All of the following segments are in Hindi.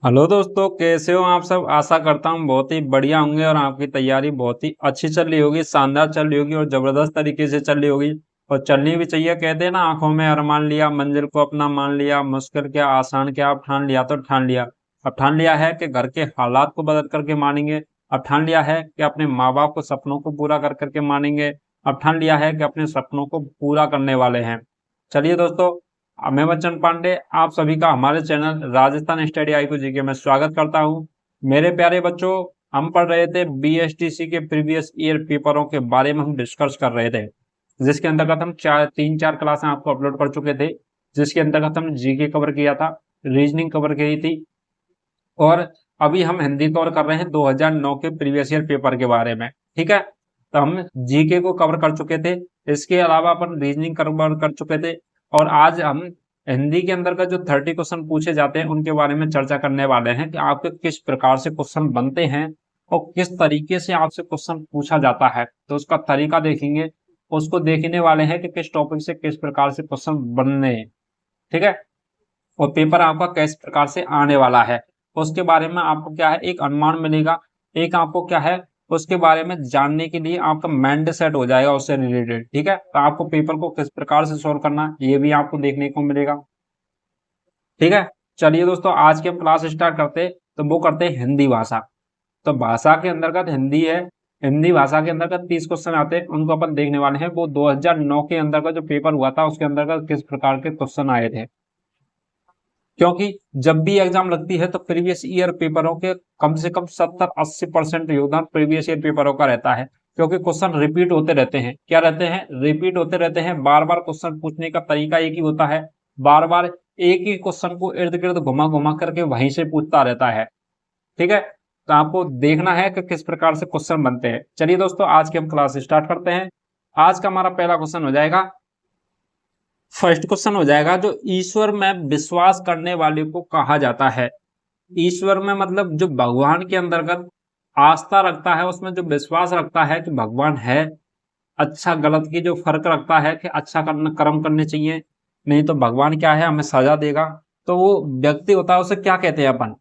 हेलो दोस्तों, कैसे हो आप सब। आशा करता हूँ बहुत ही बढ़िया होंगे और आपकी तैयारी बहुत ही अच्छी चल रही होगी, शानदार चल रही होगी और जबरदस्त तरीके से चल रही होगी। और चलनी भी चाहिए। कहते हैं ना, आंखों में अरमान लिया, मंजिल को अपना मान लिया, मुश्किल क्या आसान क्या, अब ठान लिया तो ठान लिया। अब ठान लिया है कि घर के हालात को बदल करके मानेंगे। अब ठान लिया है कि अपने माँ बाप को सपनों को पूरा कर करके मानेंगे। अब ठान लिया है कि अपने सपनों को पूरा करने वाले हैं। चलिए दोस्तों, मैं बच्चन पांडे आप सभी का हमारे चैनल राजस्थान स्टडी आई को जीके में स्वागत करता हूं। मेरे प्यारे बच्चों, हम पढ़ रहे थे बीएसटीसी के प्रीवियस ईयर पेपरों के बारे में हम डिस्कस कर रहे थे, जिसके अंतर्गत हम तीन चार क्लासें आपको अपलोड कर चुके थे। जिसके अंतर्गत हम जीके कवर किया था, रीजनिंग कवर की थी और अभी हम हिंदी कवर कर रहे हैं 2009 के प्रीवियस ईयर पेपर के बारे में। ठीक है, तो हम जीके को कवर कर चुके थे। इसके अलावा अपन रीजनिंग कवर कर चुके थे और आज हम हिंदी के अंदर का जो 30 क्वेश्चन पूछे जाते हैं उनके बारे में चर्चा करने वाले हैं कि आपके किस प्रकार से क्वेश्चन बनते हैं और किस तरीके से आपसे क्वेश्चन पूछा जाता है। तो उसका तरीका देखेंगे, उसको देखने वाले हैं कि किस टॉपिक से किस प्रकार से क्वेश्चन बनने हैं। ठीक है, और पेपर आपका किस प्रकार से आने वाला है उसके बारे में आपको क्या है एक अनुमान मिलेगा। एक आपको क्या है उसके बारे में जानने के लिए आपका माइंड सेट हो जाएगा उससे रिलेटेड। ठीक है, तो आपको पेपर को किस प्रकार से सॉल्व करना है ये भी आपको देखने को मिलेगा। ठीक है, चलिए दोस्तों, आज की हम क्लास स्टार्ट करते तो वो करते हैं हिंदी भाषा। तो भाषा के अंतर्गत हिंदी है। हिंदी भाषा के अंतर्गत 30 क्वेश्चन आते हैं, उनको अपन देखने वाले हैं। वो 2009 के अंतर्गत जो पेपर हुआ था उसके अंतर्गत किस प्रकार के क्वेश्चन आए थे। क्योंकि जब भी एग्जाम लगती है तो प्रीवियस ईयर पेपरों के कम से कम 70-80% योगदान प्रीवियस ईयर पेपरों का रहता है। क्योंकि क्वेश्चन रिपीट होते रहते हैं। क्या रहते हैं? रिपीट होते रहते हैं। बार बार क्वेश्चन पूछने का तरीका एक ही होता है। बार बार एक ही क्वेश्चन को इर्द गिर्द घुमा घुमा करके वहीं से पूछता रहता है। ठीक है, तो आपको देखना है कि किस प्रकार से क्वेश्चन बनते हैं। चलिए दोस्तों, आज की हम क्लास स्टार्ट करते हैं। आज का हमारा पहला क्वेश्चन हो जाएगा, फर्स्ट क्वेश्चन हो जाएगा, जो ईश्वर में विश्वास करने वाले को कहा जाता है। ईश्वर में मतलब जो भगवान के अंतर्गत आस्था रखता है, उसमें जो विश्वास रखता है कि भगवान है, अच्छा गलत की जो फर्क रखता है कि अच्छा करना कर्म करने चाहिए, नहीं तो भगवान क्या है हमें सजा देगा। तो वो व्यक्ति होता है, उसे क्या कहते हैं अपन।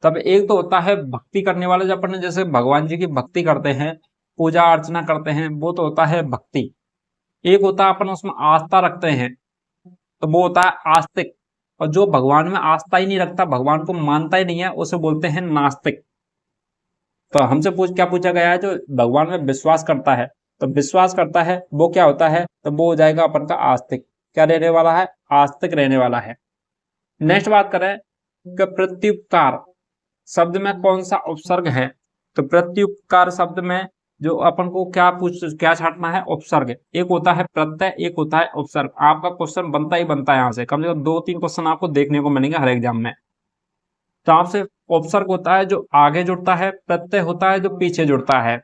तब एक तो होता है भक्ति करने वाला, जब अपन जैसे भगवान जी की भक्ति करते हैं, पूजा अर्चना करते हैं, वो तो होता है भक्ति। एक होता है अपन उसमें आस्था रखते हैं, तो वो होता है आस्तिक। और जो भगवान में आस्था ही नहीं रखता, भगवान को मानता ही नहीं है, उसे बोलते हैं नास्तिक। तो हमसे क्या पूछा गया है, जो भगवान में विश्वास करता है, तो विश्वास करता है वो क्या होता है, तो वो हो जाएगा अपन का आस्तिक। क्या रहने वाला है? आस्तिक रहने वाला है। नेक्स्ट बात करें कि प्रत्युपकार शब्द में कौन सा उपसर्ग है। तो प्रत्युपकार शब्द में जो अपन को क्या छांटना है? उपसर्ग। एक होता है प्रत्यय, एक होता है उपसर्ग। आपका क्वेश्चन बनता ही बनता है, यहाँ से कम से कम 2-3 क्वेश्चन आपको देखने को मिलेंगे हर एग्जाम में। तो आपसे उपसर्ग होता है जो आगे जुड़ता है, प्रत्यय होता है जो पीछे जुड़ता है।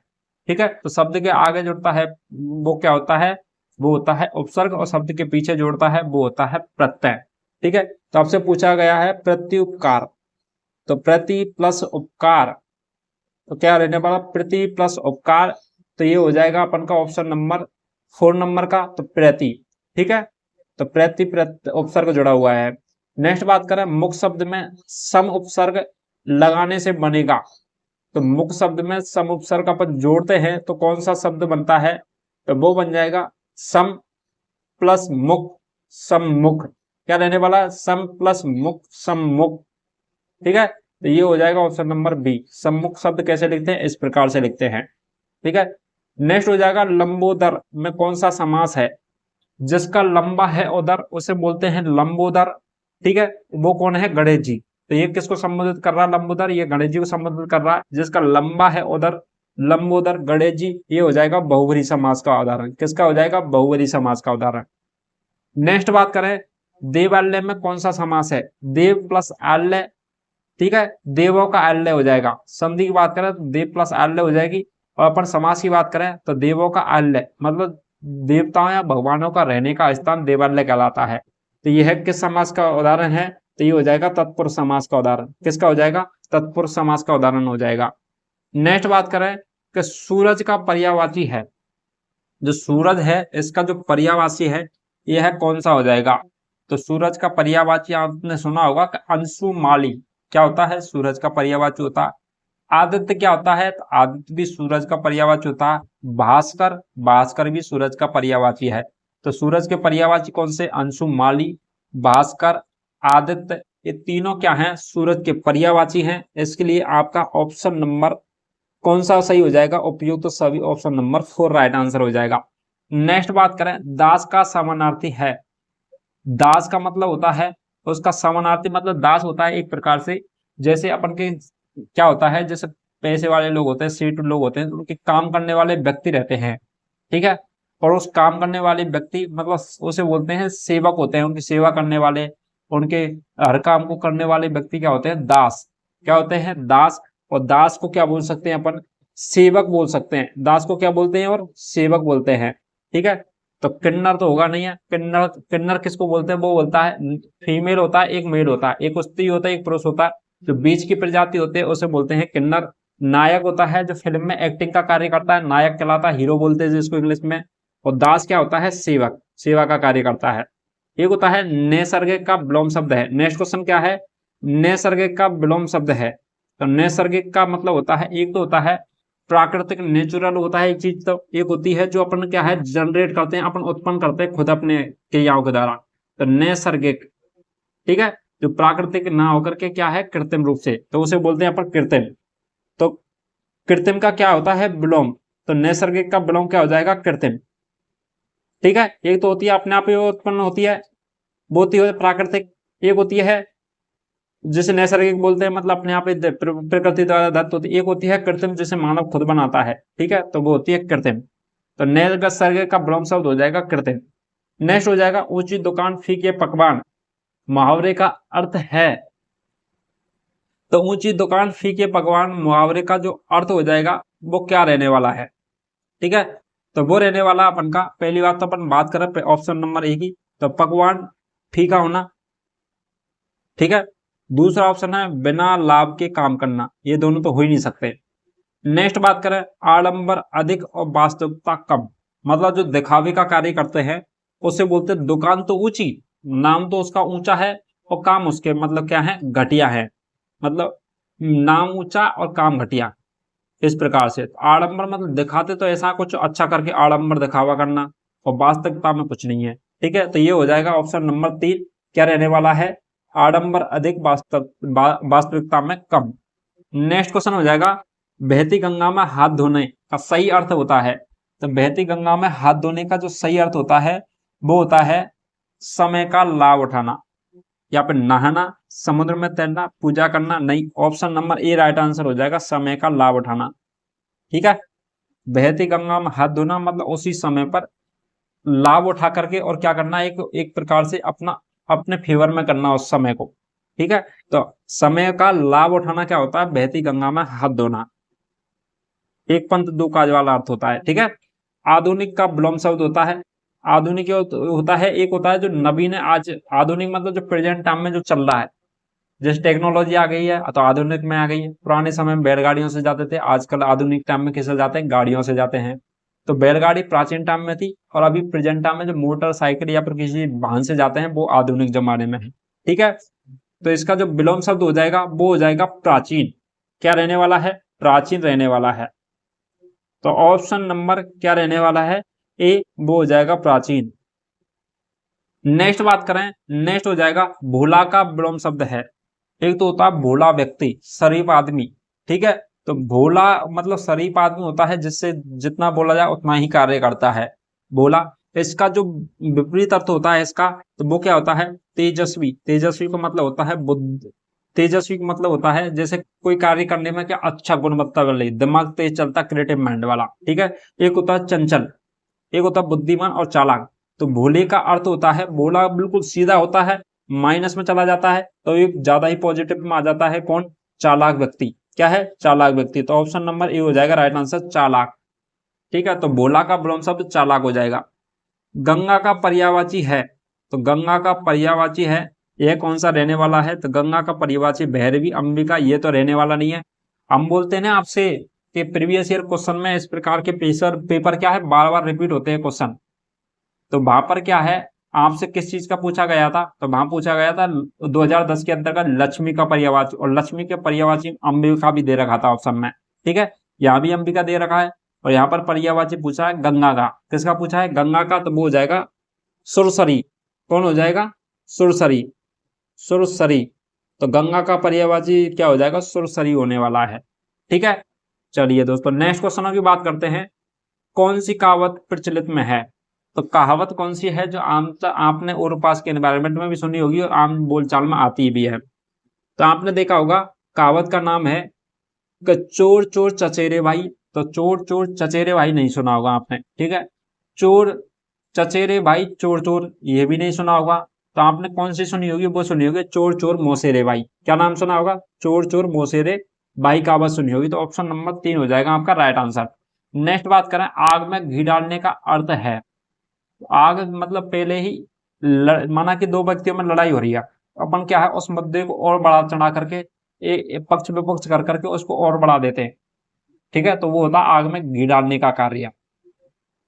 ठीक है, तो शब्द के आगे जुड़ता है वो क्या होता है? वो होता है उपसर्ग, और शब्द के पीछे जुड़ता है वो होता है प्रत्यय। ठीक है, तो आपसे पूछा गया है प्रत्युपकार, तो प्रति प्लस उपकार, तो क्या रहने वाला? प्रति प्लस उपकार। तो ये हो जाएगा अपन का ऑप्शन नंबर 4 नंबर का, तो प्रति। ठीक है, तो प्रति उपसर्ग जुड़ा हुआ है। नेक्स्ट बात करें, मुख शब्द में सम उपसर्ग लगाने से बनेगा। तो मुख शब्द में सम उपसर्ग अपन जोड़ते हैं तो कौन सा शब्द बनता है? तो वो बन जाएगा सम प्लस मुख सम्मुख। क्या रहने वाला? सम प्लस मुख सम्मुख। ठीक है, तो ये हो जाएगा ऑप्शन नंबर बी। सम्मुख शब्द कैसे लिखते हैं? इस प्रकार से लिखते हैं। ठीक है, नेक्स्ट हो जाएगा लंबोदर में कौन सा समास है। जिसका लंबा है उदर उसे बोलते हैं लंबोदर। ठीक है, वो कौन है? गणेश जी। तो ये किसको संबोधित कर रहा है? लंबोदर, ये गणेश जी को संबोधित कर रहा है। जिसका लंबा है उदर, लंबोदर गणेश जी, ये हो जाएगा बहुवरी समास का उदाहरण। किसका हो जाएगा? बहुवरी समास का उदाहरण। नेक्स्ट बात करें, देवालय में कौन सा समास है? देव प्लस आल्य। ठीक है, देवों का आल्य हो जाएगा। संधि की बात करें तो देव प्लस आल्य हो जाएगी। और अपन समास की बात करें तो देवों का आल्य मतलब देवताओं या भगवानों का रहने का स्थान देवालय कहलाता है। तो यह किस समास का उदाहरण है? तो ये हो जाएगा तत्पुरुष समास का उदाहरण। किसका हो जाएगा? तत्पुरुष समास का उदाहरण हो जाएगा। नेक्स्ट बात करें कि सूरज का पर्यायवाची है। जो सूरज है इसका जो पर्यायवाची है यह कौन सा हो जाएगा? तो सूरज का पर्यायवाची आपने सुना होगा कि अंशुमाली। क्या होता है, सूरज का पर्यायवाची होता है। आदित्य क्या होता है, तो आदित्य भी सूरज का पर्यायवाची होता है। भास्कर, भास्कर भी सूरज का पर्यायवाची है। तो सूरज के पर्यायवाची कौन से, अंशुमाली, भास्कर, आदित्य, ये तीनों क्या हैं, सूरज के पर्यायवाची हैं। इसके लिए आपका ऑप्शन नंबर कौन सा सही हो जाएगा, उपयुक्त तो सभी ऑप्शन नंबर 4 राइट आंसर हो जाएगा। नेक्स्ट बात करें, दास का समानार्थी है। दास का मतलब होता है, उसका समानार्थी मतलब दास होता है एक प्रकार से, जैसे अपन के क्या होता है, जैसे पैसे वाले लोग होते हैं, सेठ लोग होते हैं, तो उनके काम करने वाले व्यक्ति रहते हैं, ठीक है। और उस काम करने वाले व्यक्ति मतलब उसे बोलते हैं सेवक होते हैं, उनकी सेवा करने वाले, उनके हर काम को करने वाले व्यक्ति क्या होते हैं, दास। क्या होते हैं, दास। और दास को क्या बोल सकते हैं अपन, सेवक बोल सकते हैं। दास को क्या बोलते हैं, और सेवक बोलते हैं, ठीक है। तो किन्नर तो होगा नहीं है, किन्नर, किन्नर किसको बोलते हैं, वो बोलता है फीमेल होता है, एक मेल होता है, एक स्त्री होता है, एक पुरुष होता है। जो बीच की प्रजाति होते हैं उसे बोलते हैं किन्नर। नायक होता है जो फिल्म में एक्टिंग का कार्य करता है, नायक कहलाता है, हीरो बोलते हैं जिसको इंग्लिश में। और दास क्या होता है, सेवक, सेवा का कार्य करता है। एक होता है नैसर्गिक का विलोम शब्द है। नेक्स्ट क्वेश्चन क्या है, नैसर्गिक का विलोम शब्द है। तो नैसर्गिक का मतलब होता है, एक तो होता है प्राकृतिक, नेचुरल होता है एक चीज, तो एक होती है जो अपन क्या है जनरेट करते हैं, अपन उत्पन्न करते हैं खुद अपने क्रियाओं के द्वारा। तो नैसर्गिक, ठीक है, जो प्राकृतिक ना होकर के क्या है कृत्रिम रूप से, तो उसे बोलते हैं अपन कृत्रिम। तो कृत्रिम का क्या होता है, विलोम। तो नैसर्गिक का विलोम क्या हो जाएगा, कृत्रिम, ठीक है। एक तो होती है अपने आप ही उत्पन्न होती है, वो होती है प्राकृतिक। एक होती है जिसे नैसर्गिक बोलते हैं, मतलब अपने आप ही प्रकृति द्वारा दत्त होती है। एक होती है कृत्रिम, जिसे मानव खुद बनाता है, ठीक है, तो वो होती है कृत्रिम। तो नैसर्गिक का विलोम शब्द हो जाएगा कृत्रिम। नेक्स्ट हो जाएगा ऊंची दुकान फीके पकवान। मुहावरे का अर्थ है, तो ऊंची दुकान फीके पकवान मुहावरे का जो अर्थ हो जाएगा वो क्या रहने वाला है, ठीक है। तो वो रहने वाला अपन का, पहली बात तो अपन बात करें ऑप्शन नंबर ए की, तो पकवान फीका होना, ठीक है। दूसरा ऑप्शन है बिना लाभ के काम करना, ये दोनों तो हो ही नहीं सकते। नेक्स्ट बात करें आडंबर अधिक और वास्तविकता कम, मतलब जो दिखावे का कार्य करते हैं उसे बोलते हैं दुकान तो ऊंची, नाम तो उसका ऊंचा है, और काम उसके मतलब क्या है, घटिया है। मतलब नाम ऊंचा और काम घटिया, इस प्रकार से। आडंबर मतलब दिखाते तो ऐसा कुछ अच्छा करके आडंबर दिखावा करना, और वास्तविकता में कुछ नहीं है, ठीक है। तो ये हो जाएगा ऑप्शन नंबर 3, क्या रहने वाला है, आडंबर अधिक, वास्तविकता में कम। नेक्स्ट क्वेश्चन हो जाएगा बहती गंगा में हाथ धोने का सही अर्थ होता है। तो बहती गंगा में हाथ धोने का जो सही अर्थ होता है वो होता है समय का लाभ उठाना, या फिर नहाना, समुद्र में तैरना, पूजा करना। नहीं, option number A right answer हो जाएगा, समय का लाभ उठाना, ठीक है। बहती गंगा में हाथ धोना मतलब उसी समय पर लाभ उठा करके और क्या करना, एक एक प्रकार से अपना अपने फेवर में करना उस समय को, ठीक है। तो समय का लाभ उठाना क्या होता है, बहती गंगा में हाथ धोना। एक पंथ दो काज वाला अर्थ होता है, ठीक है। आधुनिक का विलोम शब्द होता है। आधुनिक होता है, एक होता है जो नवीन है आज, आधुनिक मतलब जो प्रेजेंट टाइम में जो चल रहा है, जैसे टेक्नोलॉजी आ गई है तो आधुनिक में आ गई है। पुराने समय में बैलगाड़ियों से जाते थे, आजकल आधुनिक टाइम में किससे जाते हैं, गाड़ियों से जाते हैं। तो बैलगाड़ी प्राचीन टाइम में थी, और अभी प्रेजेंट टाइम में जो मोटरसाइकिल या फिर किसी वाहन से जाते हैं वो आधुनिक जमाने में है, ठीक है। तो इसका जो विलोम शब्द हो जाएगा वो हो जाएगा प्राचीन। क्या रहने वाला है, प्राचीन रहने वाला है। तो ऑप्शन नंबर क्या रहने वाला है, ए, वो हो जाएगा प्राचीन। नेक्स्ट बात करें, नेक्स्ट हो जाएगा भोला का विलोम शब्द है। एक तो होता है भोला व्यक्ति, शरीफ आदमी, ठीक है। तो भोला मतलब शरीफ आदमी होता है जिससे जितना बोला जाए उतना ही कार्य करता है, भोला। इसका जो विपरीत अर्थ होता है इसका, तो वो क्या होता है, तेजस्वी। तेजस्वी का मतलब होता है बुद्ध, तेजस्वी का मतलब होता है जैसे कोई कार्य करने में क्या अच्छा गुणवत्ता वाली, दिमाग तेज चलता, क्रिएटिव माइंड वाला, ठीक है। एक होता है चंचल, एक होता है बुद्धिमान और चालाक। तो भोले का अर्थ होता है, भोला बिल्कुल सीधा होता है, माइनस में चला जाता है, तो एक ज्यादा ही पॉजिटिव में आ जाता है कौन, चालाक व्यक्ति। क्या है, चालाक व्यक्ति। तो ऑप्शन नंबर ए हो जाएगा राइट आंसर, चालाक, ठीक है। तो भोला का विलोम शब्द चालाक हो जाएगा। गंगा का पर्यायवाची है, तो गंगा का पर्यायवाची है, यह कौन सा रहने वाला है, तो गंगा का पर्यायवाची भैरवी, अंबिका, ये तो रहने वाला नहीं है। हम बोलते हैं ना आपसे कि प्रीवियस ईयर क्वेश्चन में इस प्रकार के पेपर क्या है, बार बार रिपीट होते हैं क्वेश्चन। तो वहां पर क्या है, आपसे किस चीज का पूछा गया था, तो वहां पूछा गया था 2010 के अंतर्गत लक्ष्मी का पर्यायवाची, और लक्ष्मी के पर्यायवाची अंबिका भी दे रखा था ऑप्शन में। ठीक है, यहाँ भी अंबिका दे रखा है, और यहाँ पर पर्यायवाची पूछा है गंगा का। किसका पूछा है? गंगा का, तो वो हो जाएगा सुरसरी। कौन हो जाएगा? सुरसरी। सुरसरी। तो गंगा का पर्यायवाची क्या हो जाएगा? सुरसरी होने वाला है। ठीक है, चलिए दोस्तों नेक्स्ट क्वेश्चन की बात करते हैं। कौन सी कहावत प्रचलित में है? तो कहावत कौन सी है जो आम आपने और पास के एनवायरनमेंट में भी सुनी होगी और आम बोलचाल में आती भी है? तो आपने देखा होगा कहावत का नाम है कि चोर चोर चचेरे भाई। तो चोर चोर चचेरे भाई नहीं सुना होगा आपने। ठीक है, चोर चचेरे भाई चोर चोर ये भी नहीं सुना होगा। तो आपने कौन सी सुनी होगी? वो सुनी होगी चोर चोर मोसेरे भाई। क्या नाम सुना होगा? चोर चोर मोसेरे भाई कहावत सुनी होगी। तो ऑप्शन नंबर 3 हो जाएगा आपका राइट आंसर। नेक्स्ट बात करें, आग में घी डालने का अर्थ है। आग मतलब पहले ही माना कि दो व्यक्तियों में लड़ाई हो रही है, अपन क्या है उस मुद्दे को और बढ़ा चढ़ा करके एक पक्ष विपक्ष कर करके उसको और बढ़ा देते हैं। ठीक है, तो वो होता है आग में घी डालने का कार्य।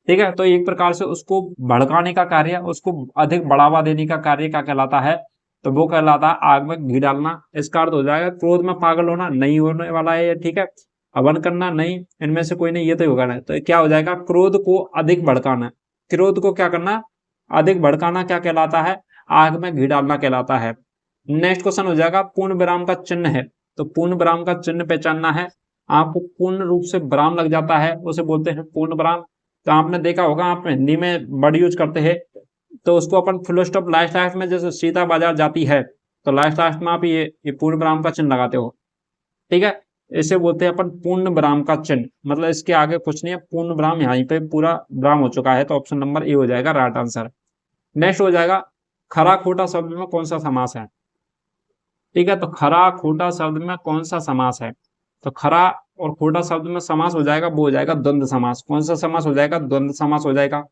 ठीक है, तो एक प्रकार से उसको भड़काने का कार्य, उसको अधिक बढ़ावा देने का कार्य क्या कहलाता है? तो वो कहलाता है आग में घी डालना। इसका अर्थ हो जाएगा क्रोध में पागल होना, नहीं होने वाला है ये। ठीक है, हवन करना नहीं, इनमें से कोई नहीं, ये तो होगा नहीं। तो क्या हो जाएगा? क्रोध को अधिक भड़काना। क्रोध को क्या करना? अधिक भड़काना क्या कहलाता है? आग में घी डालना कहलाता है। नेक्स्ट क्वेश्चन हो जाएगा पूर्ण विराम का चिन्ह है। तो पूर्ण विराम का चिन्ह पहचानना है आपको। पूर्ण रूप से विराम लग जाता है उसे बोलते हैं पूर्ण विराम। तो आपने देखा होगा आप हिंदी में वर्ड यूज करते हैं, तो उसको अपन फुल स्टॉप लास्ट लास्ट में, जैसे सीता बाजार जाती है तो लास्ट लास्ट में आप ये पूर्ण विराम का चिन्ह लगाते हो। ठीक है, इसे बोलते हैं अपन पूर्ण विराम का चिन्ह। मतलब इसके आगे कुछ नहीं है, पूर्ण विराम यहीं पे पूरा विराम हो चुका है। तो ऑप्शन नंबर ए हो जाएगा राइट आंसर। नेक्स्ट हो जाएगा खरा खोटा शब्द में कौन सा समास है? ठीक है, तो खरा खोटा शब्द में कौन सा समास है? तो खरा और खोटा शब्द में समास हो जाएगा, वो हो जाएगा द्वंद्व समास। कौन सा समास हो जाएगा? द्वंद्व समास हो जाएगा।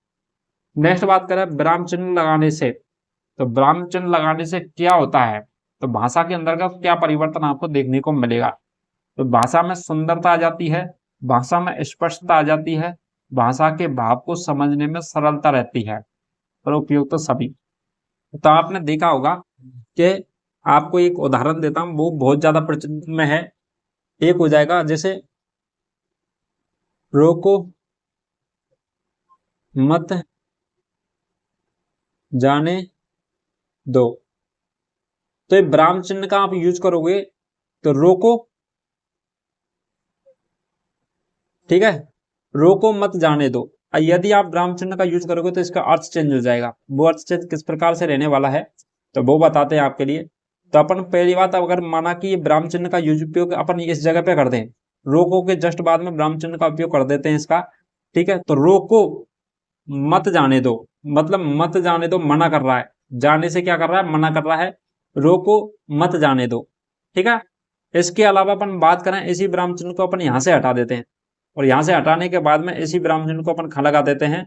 नेक्स्ट बात करें विराम चिन्ह लगाने से। तो विराम चिन्ह लगाने से क्या होता है? तो भाषा के अंतर्गत क्या परिवर्तन आपको देखने को मिलेगा? तो भाषा में सुंदरता आ जाती है, भाषा में स्पष्टता आ जाती है, भाषा के भाव को समझने में सरलता रहती है, और उपयुक्त तो सभी। तो आपने देखा होगा कि आपको एक उदाहरण देता हूं, वो बहुत ज्यादा प्रचलित में है। एक हो जाएगा जैसे रोको मत जाने दो। तो ये विराम चिन्ह का आप यूज करोगे तो रोको, ठीक है, रोको मत जाने दो। यदि आप विराम चिन्ह का यूज करोगे तो इसका अर्थ चेंज हो जाएगा। वो अर्थ चेंज किस प्रकार से रहने वाला है तो वो बताते हैं आपके लिए। तो अपन पहली बात, अगर माना कि ये विराम चिन्ह का यूज उपयोग अपन इस जगह पे कर दें, रोको के जस्ट बाद में विराम चिन्ह का उपयोग कर देते हैं इसका। ठीक है, तो रोको मत जाने दो, मतलब मत जाने दो मना कर रहा है, जाने से क्या कर रहा है? मना कर रहा है। रोको मत जाने दो। ठीक है, इसके अलावा अपन बात करें, इसी विराम चिन्ह को अपन यहां से हटा देते हैं, और यहां से हटाने के बाद में इसी विराम चिन्ह को अपन खा लगा देते हैं।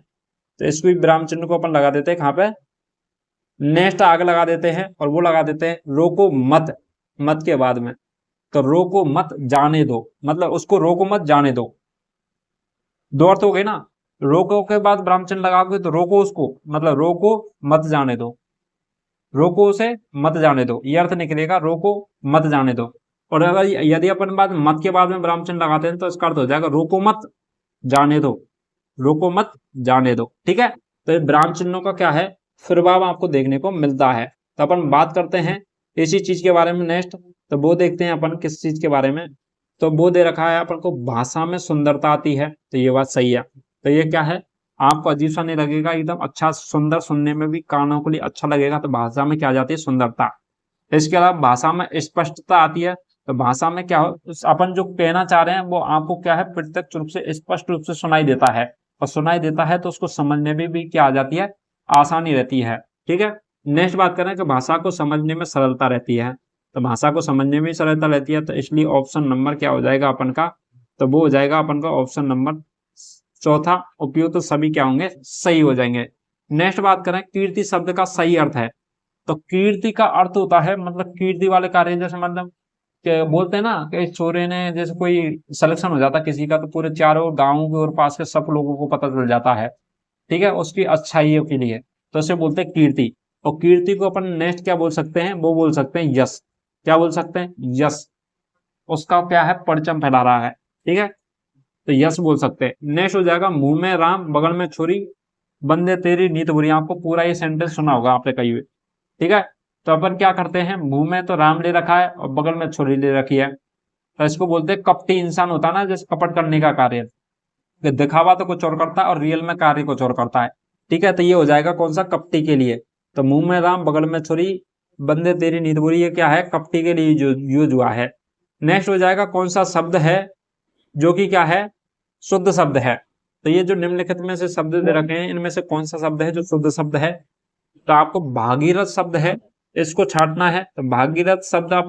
तो इसको विराम चिन्ह को अपन लगा देते हैं कहां पे? नेक्स्ट आग लगा देते हैं, और वो लगा देते हैं रोको मत, मत के बाद में। तो रोको मत जाने दो, मतलब उसको रोको मत जाने दो। दो अर्थ हो गए ना। रोको के बाद विराम चिन्ह लगाओगे तो रोको उसको, मतलब रोको मत जाने दो, रोको उसे मत जाने दो, ये अर्थ निकलेगा रोको मत जाने दो। और अगर यदि अपन बात मत के बाद में विराम चिन्ह लगाते हैं तो इसका अर्थ हो जाएगा रोको मत जाने दो, रोको मत जाने दो। ठीक है, तो ये विराम चिन्हों का क्या है? प्रभाव आपको देखने को मिलता है। तो अपन बात करते हैं इसी चीज के बारे में नेक्स्ट। तो वो देखते हैं अपन किस चीज के बारे में। तो वो दे रखा है अपन को भाषा में सुंदरता आती है। तो ये बात सही है। तो ये क्या है? आपको अजीब सा नहीं लगेगा, एकदम अच्छा सुंदर, सुनने में भी कानों के लिए अच्छा लगेगा। तो भाषा में क्या आ जाती है? सुंदरता। इसके अलावा भाषा में स्पष्टता आती है। तो भाषा में क्या हो, अपन जो कहना चाह रहे हैं वो आपको क्या है? प्रत्यक्ष रूप से स्पष्ट रूप से सुनाई देता है, और सुनाई देता है तो उसको समझने में भी क्या आ जाती है? आसानी रहती है। ठीक है, नेक्स्ट बात करें कि भाषा को समझने में सरलता रहती है। तो भाषा को समझने में सरलता रहती है, तो इसलिए ऑप्शन नंबर क्या हो जाएगा अपन का? तो वो हो जाएगा अपन का ऑप्शन नंबर चौथा, उपयुक्त तो सभी क्या होंगे? सही हो जाएंगे। नेक्स्ट बात करें कीर्ति शब्द का सही अर्थ है। तो कीर्ति का अर्थ होता है मतलब कीर्ति वाले कार्य, जैसे मतलब बोलते हैं ना कि छोरे ने, जैसे कोई सिलेक्शन हो जाता किसी का तो पूरे चारों गांव के और पास के सब लोगों को पता चल जाता है। ठीक है, उसकी अच्छाइयों के लिए। तो इसे बोलते हैं कीर्ति। और कीर्ति को अपन नेक्स्ट क्या बोल सकते हैं, वो बोल सकते हैं यश। क्या बोल सकते हैं, यश। उसका क्या है, परचम फैला रहा है, ठीक है, तो यश बोल सकते हैं। नेक्स्ट हो जाएगा मुंह में राम बगल में छुरी, बंदे तेरी नीत बुरी। आपको पूरा ये सेंटेंस सुना होगा आपने कहीं, ठीक है। तो अपन क्या करते हैं, मुंह में तो राम ले रखा है और बगल में छुरी ले रखी है, तो इसको बोलते हैं कपटी इंसान होता है ना, जैसे कपट करने का कार्य, दिखावा तो कुछ और करता है और रियल में कार्य कुछ और करता है, ठीक है। तो ये हो जाएगा कौन सा, कपटी के लिए। तो मुंह में राम बगल में छुरी, बंदे तेरी नींद बुरी, ये क्या है, कपटी के लिए जो यूज हुआ है। नेक्स्ट हो जाएगा कौन सा शब्द है जो कि क्या है, शुद्ध शब्द है। तो ये जो निम्नलिखित में से शब्द दे रखे हैं, इनमें से कौन सा शब्द है जो शुद्ध शब्द है। तो आपको भागीरथ शब्द है, इसको छांटना है। तो भागीरथ शब्द आप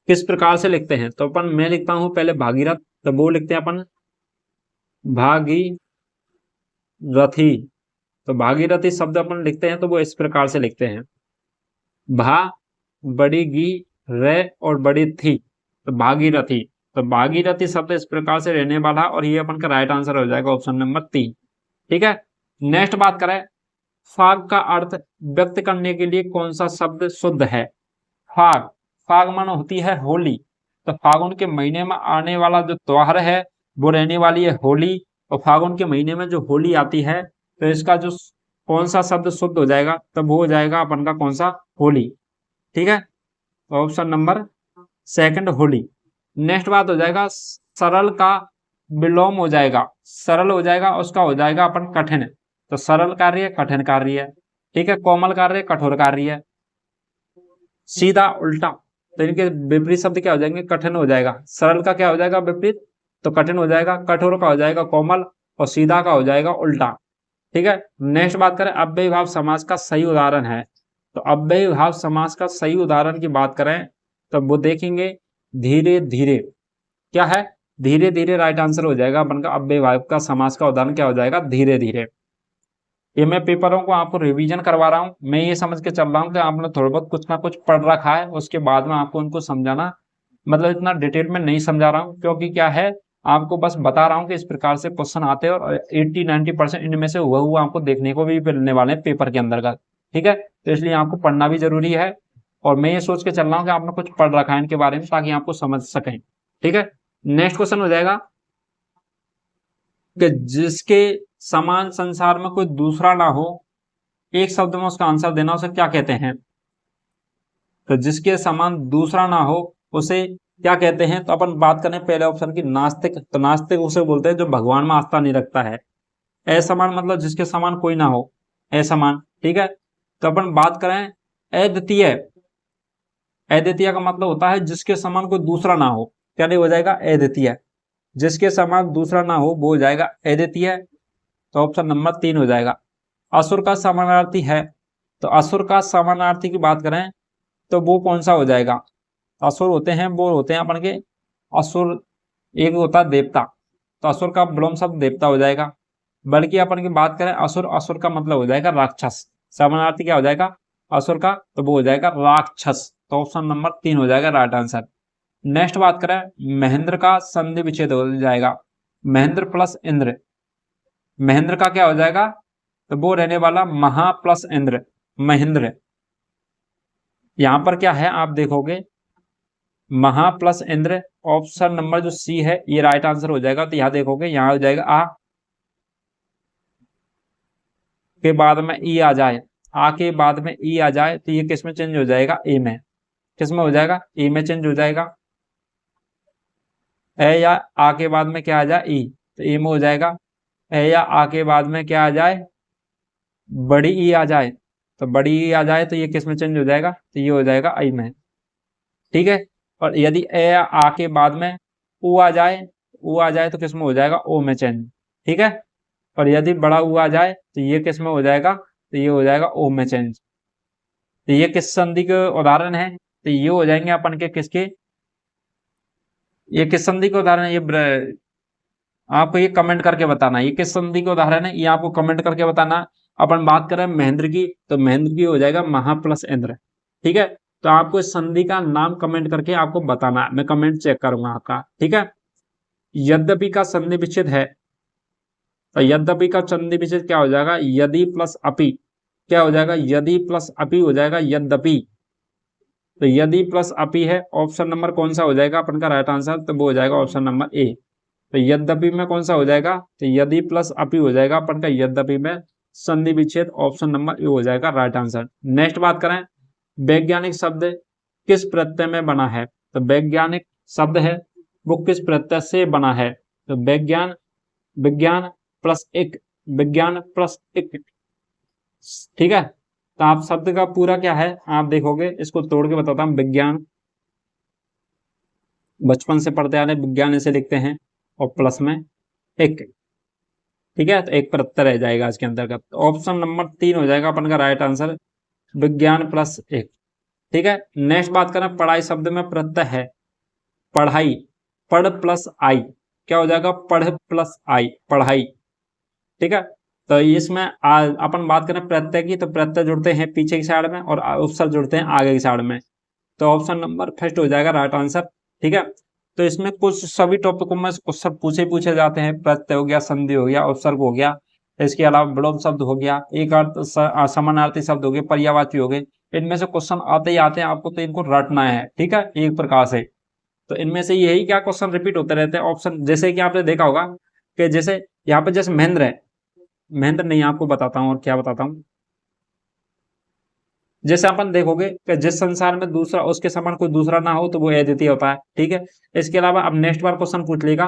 किस प्रकार से लिखते हैं, तो अपन, मैं लिखता हूं पहले भागीरथ, तो वो लिखते हैं अपन भागीरथी। तो भागीरथी शब्द अपन लिखते हैं तो वो इस प्रकार से लिखते हैं, भा बड़ी गी रे और बड़ी थी, तो भागीरथी। तो भागीरथी शब्द इस प्रकार से रहने वाला, और ये अपन का राइट आंसर हो जाएगा ऑप्शन नंबर 3, ठीक है। नेक्स्ट बात करें, फाग का अर्थ व्यक्त करने के लिए कौन सा शब्द शुद्ध है। फाग, फाग मानो होती है होली। तो फागुन के महीने में आने वाला जो त्योहार है वो रहने वाली है होली, और फागुन के महीने में जो होली आती है, तो इसका जो कौन सा शब्द शुद्ध हो जाएगा, तब वो हो जाएगा अपन का कौन सा, होली, ठीक है। Option number second, Holi. Next बात हो जाएगा, सरल का विलोम हो जाएगा, सरल हो जाएगा, उसका हो जाएगा अपन कठिन। तो सरल कार्य कठिन कार्य है, ठीक है। कोमल कार्य कठोर कार्य है, सीधा उल्टा। तो इनके विपरीत शब्द क्या हो जाएंगे, कठिन हो जाएगा। सरल का क्या हो जाएगा विपरीत, तो कठिन हो जाएगा। कठोर का हो जाएगा कोमल, और सीधा का हो जाएगा उल्टा, ठीक है। नेक्स्ट बात करें, अव्ययी भाव समास का सही उदाहरण है। तो अव्ययी भाव समास का सही उदाहरण की बात करें तो वो देखेंगे धीरे धीरे, क्या है, धीरे धीरे राइट आंसर हो जाएगा अपन का। अव्ययी भाव का समास का उदाहरण क्या हो जाएगा, धीरे धीरे। ये मैं पेपरों को आपको रिवीजन करवा रहा हूँ, मैं ये समझ के चल रहा हूँ कि आपने थोड़ा बहुत कुछ ना कुछ पढ़ रखा है, उसके बाद में आपको उनको समझाना, मतलब इतना डिटेल में नहीं समझा रहा हूँ, क्योंकि क्या है, आपको बस बता रहा हूँ कि इस प्रकार से क्वेश्चन आते हैं, और 80-90% इनमें से हुआ आपको देखने को भी मिलने वाले हैं पेपर के अंदर का, ठीक है। तो इसलिए आपको पढ़ना भी जरूरी है, और मैं ये सोच के चल रहा हूँ कि आपने कुछ पढ़ रखा है इनके बारे में, ताकि आपको समझ सकें, ठीक है। नेक्स्ट क्वेश्चन हो जाएगा कि जिसके समान संसार में कोई दूसरा ना हो, एक शब्द में उसका आंसर देना, उसे क्या कहते हैं। तो जिसके समान दूसरा ना हो उसे क्या कहते हैं, तो अपन बात करें पहले ऑप्शन की, नास्तिक। तो नास्तिक उसे बोलते हैं जो भगवान में आस्था नहीं रखता है। असमान मतलब जिसके समान कोई ना हो, असमान, ठीक है। तो अपन बात करें अद्वितीय, अद्वितीय का मतलब होता है जिसके समान कोई दूसरा ना हो, क्या नहीं हो जाएगा, अद्वितीय। जिसके समान दूसरा ना हो वो हो जाएगा अद्वितीय, तो ऑप्शन नंबर 3 हो जाएगा। असुर का समानार्थी है, तो असुर का समानार्थी की बात करें तो वो कौन सा हो जाएगा। असुर होते हैं, वो होते हैं अपन के असुर, एक होता है देवता, तो असुर का विलोम शब्द देवता हो जाएगा। बल्कि अपन की बात करें असुर, असुर का मतलब हो जाएगा राक्षस, समानार्थी क्या हो जाएगा, असुर का, तो वो हो जाएगा राक्षस। तो ऑप्शन नंबर 3 हो जाएगा राइट आंसर। नेक्स्ट बात करें, महेंद्र का संधि विच्छेद हो जाएगा, महेंद्र प्लस इंद्र। महेंद्र का क्या हो जाएगा, तो वो रहने वाला महा प्लस इंद्र, महेंद्र। यहां पर क्या है आप देखोगे, महा प्लस इंद्र, ऑप्शन नंबर जो सी है ये राइट आंसर हो जाएगा। तो यहां देखोगे, यहां हो जाएगा आ के बाद में ई आ जाए, आ के बाद में ई आ जाए, तो ये किस में चेंज हो जाएगा, ए में। किस में हो जाएगा, ए में चेंज हो जाएगा। ए या आ के बाद में क्या आ जाए, ई, तो ए में हो जाएगा। ए या आ के बाद में क्या आ जाए, बड़ी ई आ जाए, तो बड़ी ई आ जाए तो ये किस में चेंज हो जाएगा, तो ये हो जाएगा आई में, ठीक है। और यदि ए या आ के बाद में ऊ आ जाए, ऊ आ जाए तो किस में हो जाएगा, ओ में चेंज, ठीक है। और यदि बड़ा ऊ आ जाए तो ये किस में हो जाएगा, तो ये हो जाएगा ओ में चेंज। तो ये किस संधि के उदाहरण है, तो ये हो जाएंगे अपन के किसके, ये किस संधि के उदाहरण है, ये आपको ये कमेंट करके बताना ये किस संधि के उदाहरण है, ये आपको कमेंट करके बताना। अपन बात करें महेंद्र की, तो महेंद्र की हो जाएगा महा प्लस इंद्र, ठीक है। तो आपको इस संधि का नाम कमेंट करके आपको बताना है, मैं कमेंट चेक करूंगा आपका, ठीक है। यद्यपि का संधि विच्छेद है, तो यद्यपि का संधि विच्छेद क्या हो जाएगा, यदि प्लस अपि, क्या हो जाएगा, यदि प्लस अपि हो जाएगा यद्यपि। तो यदि प्लस अपि है, ऑप्शन नंबर कौन सा हो जाएगा अपन का राइट आंसर, तो वो हो जाएगा ऑप्शन नंबर ए। तो यद्यपि में कौन सा हो जाएगा, तो यदि प्लस अपि हो जाएगा अपन का यद्यपि में संधि विच्छेद, ऑप्शन नंबर ए हो जाएगा राइट आंसर। नेक्स्ट बात करें, वैज्ञानिक शब्द किस प्रत्यय में बना है। तो वैज्ञानिक शब्द है वो किस प्रत्यय से बना है, तो विज्ञान, विज्ञान प्लस एक, विज्ञान प्लस एक, ठीक है। तो आप शब्द का पूरा क्या है आप देखोगे, इसको तोड़ के बताता हूँ। विज्ञान, बचपन से पढ़ते आ रहे विज्ञान इसे लिखते हैं, और प्लस में एक, ठीक है। तो एक प्रत्यय रह जाएगा इसके अंतर्गत। ऑप्शन नंबर 3 हो जाएगा अपन का राइट आंसर, विज्ञान प्लस एक, ठीक है। नेक्स्ट बात करें, पढ़ाई शब्द में प्रत्यय है पढ़ाई, पढ़ प्लस आई, क्या हो जाएगा, पढ़ प्लस आई, पढ़ाई, ठीक है। तो इसमें अपन बात करें प्रत्यय की, तो प्रत्यय जुड़ते हैं पीछे की साइड में और उपसर्ग जुड़ते हैं आगे की साइड में। तो ऑप्शन नंबर फर्स्ट हो जाएगा राइट आंसर, ठीक है। तो इसमें कुछ सभी टॉपिकों में क्वेश्चन पूछे जाते हैं, प्रत्यय हो गया, संधि हो गया, उपसर्ग हो गया, इसके अलावा विलोम शब्द हो गया, एक अर्थ समानार्थी शब्द हो गए, पर्यायवाची हो गए। इनमें से क्वेश्चन आते ही आते हैं आपको, तो इनको रटना है, ठीक है, एक प्रकार से। तो इनमें से यही क्या क्वेश्चन रिपीट होते रहते हैं ऑप्शन, जैसे कि आपने देखा होगा कि जैसे यहाँ पे जैसे महेंद्र है, महेंद्र नहीं, आपको बताता हूँ और क्या बताता हूँ। जैसे अपन देखोगे कि जिस संसार में दूसरा उसके समान कोई दूसरा ना हो तो वो अद्वितीय होता है, ठीक है। इसके अलावा अब नेक्स्ट बार क्वेश्चन पूछ लेगा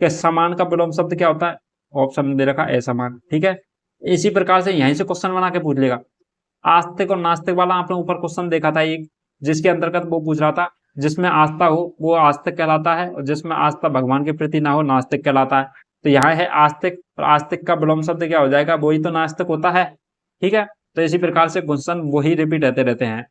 कि समान का विलोम शब्द क्या होता है, ऑप्शन दे रखा असमान, ठीक है। इसी प्रकार से यहीं से क्वेश्चन बना के पूछ लेगा। आस्तिक और नास्तिक वाला आपने ऊपर क्वेश्चन देखा था एक, जिसके अंतर्गत वो पूछ रहा था जिसमें आस्था हो वो आस्तिक कहलाता है, और जिसमें आस्था भगवान के प्रति ना हो नास्तिक कहलाता है। तो यहाँ है आस्तिक, और आस्तिक का विलोम शब्द क्या हो जाएगा, वही तो नास्तिक होता है, ठीक है। तो इसी प्रकार से क्वेश्चन वही रिपीट रहते रहते हैं,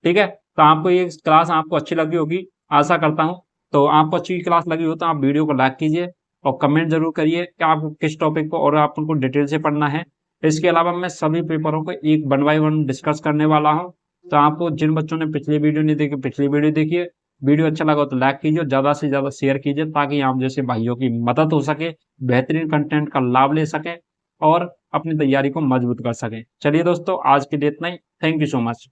ठीक है। तो आपको ये क्लास आपको अच्छी लगी होगी, आशा करता हूँ। तो आपको अच्छी क्लास लगी हो तो आप वीडियो को लाइक कीजिए और कमेंट जरूर करिए कि आपको किस टॉपिक को और आपको डिटेल से पढ़ना है। इसके अलावा मैं सभी पेपरों को एक 1 बाय 1 डिस्कस करने वाला हूँ। तो आपको जिन बच्चों ने पिछली वीडियो नहीं देखी, पिछली वीडियो देखिए। वीडियो अच्छा लगा तो लाइक कीजिए, ज़्यादा से ज़्यादा शेयर कीजिए, ताकि आप जैसे भाइयों की मदद हो सके, बेहतरीन कंटेंट का लाभ ले सकें और अपनी तैयारी को मजबूत कर सकें। चलिए दोस्तों, आज के लिए इतना ही। Thank you so much.